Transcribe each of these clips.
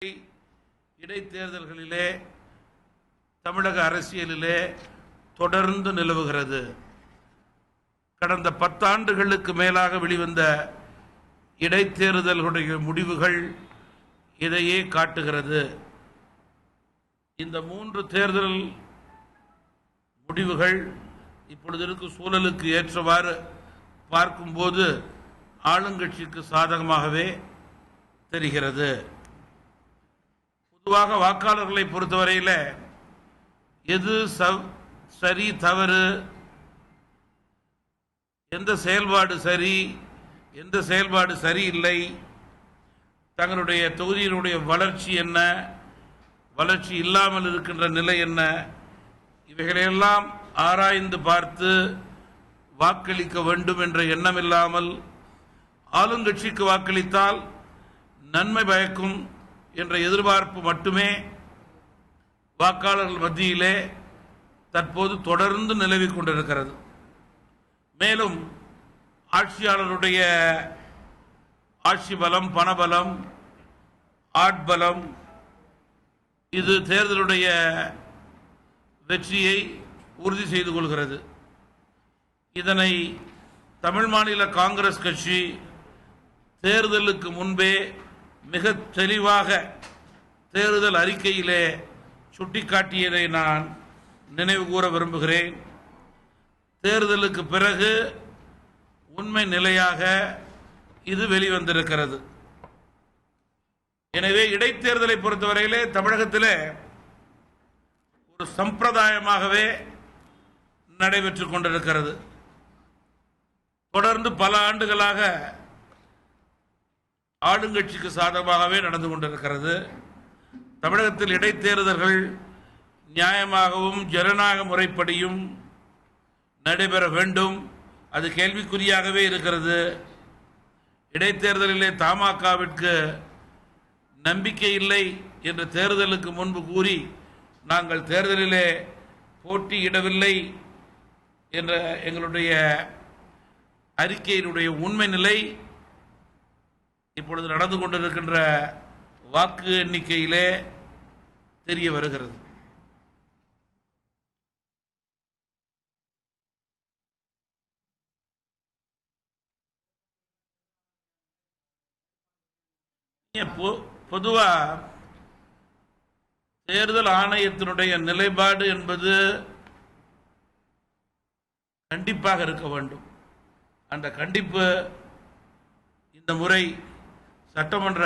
இடைத்தேர்தல்களிலே தமிழக அரசியலிலே தொடர்ந்து நிலவுகிறது. கடந்த 10 ஆண்டுகளுக்கு மேலாக வெளிவந்த இடைத்தேர்தல்களுடைய முடிவுகள் இதையே காட்டுகிறது. இந்த 3 தேர்தல் முடிவுகள் இப்பொழுது இருக்கும் சூழலுக்கு ஏற்றவாறு பார்க்கும்போது ஆளுங்கட்சிக்கு சாதகமாகவே தெரிகிறது. பொதுவாக வாக்காளர்களை பொறுத்தவரையில் எது சரி தவறு, எந்த செயல்பாடு சரி, எந்த செயல்பாடு சரியில்லை, தங்களுடைய தொகுதியினுடைய வளர்ச்சி என்ன, வளர்ச்சி இல்லாமல் இருக்கின்ற நிலை என்ன, இவைகளையெல்லாம் ஆராய்ந்து பார்த்து வாக்களிக்க வேண்டும் என்ற எண்ணம் இல்லாமல் ஆளுங்கட்சிக்கு வாக்களித்தால் நன்மை பயக்கும் என்ற எதிர்பார்ப்பு மட்டுமே வாக்காளர்கள் மத்தியிலே தற்போது தொடர்ந்து நிலவிக் கொண்டிருக்கிறது. மேலும் ஆட்சியாளருடைய ஆட்சி பலம், பணபலம், ஆட்பலம் இது தேர்தலுடைய வெற்றியை உறுதி செய்து கொள்கிறது. இதனை தமிழ் மாநில காங்கிரஸ் கட்சி தேர்தலுக்கு முன்பே மிக தெளிவாக தேர்தல் அறிக்கையிலே சுட்டிக்காட்டியதை நான் நினைவு கூற விரும்புகிறேன். தேர்தலுக்கு பிறகு உண்மை நிலையாக இது வெளிவந்திருக்கிறது. எனவே இடைத்தேர்தலை பொறுத்தவரையிலே தமிழகத்திலே ஒரு சம்பிரதாயமாகவே நடைபெற்றுக் கொண்டிருக்கிறது. தொடர்ந்து பல ஆண்டுகளாக ஆளுங்கட்சிக்கு சாதகமாகவே நடந்து கொண்டிருக்கிறது. தமிழகத்தில் இடைத்தேர்தல்கள் நியாயமாகவும் ஜனநாயக முறைப்படியும் நடைபெற வேண்டும். அது கேள்விக்குறியாகவே இருக்கிறது. இடைத்தேர்தலிலே தமாகவிற்கு நம்பிக்கை இல்லை என்று தேர்தலுக்கு முன்பு கூறி நாங்கள் தேர்தலிலே போட்டியிடவில்லை என்ற எங்களுடைய அறிக்கையினுடைய உண்மை நிலை இப்பொழுது நடந்து கொண்டிருக்கின்ற வாக்கு எண்ணிக்கையிலே தெரிய வருகிறது. பொதுவா தேர்தல் ஆணையத்தினுடைய நிலைப்பாடு என்பது கண்டிப்பாக இருக்க வேண்டும். அந்த கண்டிப்பு இந்த முறை சட்டமன்ற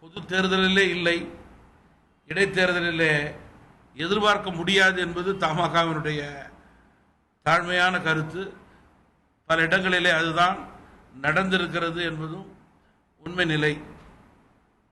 பொது தேர்தலிலே இல்லை, இடைத்தேர்தலிலே எதிர்பார்க்க முடியாது என்பது தமாகவினுடைய தாழ்மையான கருத்து. பல இடங்களிலே அதுதான் நடந்திருக்கிறது என்பதும் உண்மை நிலை.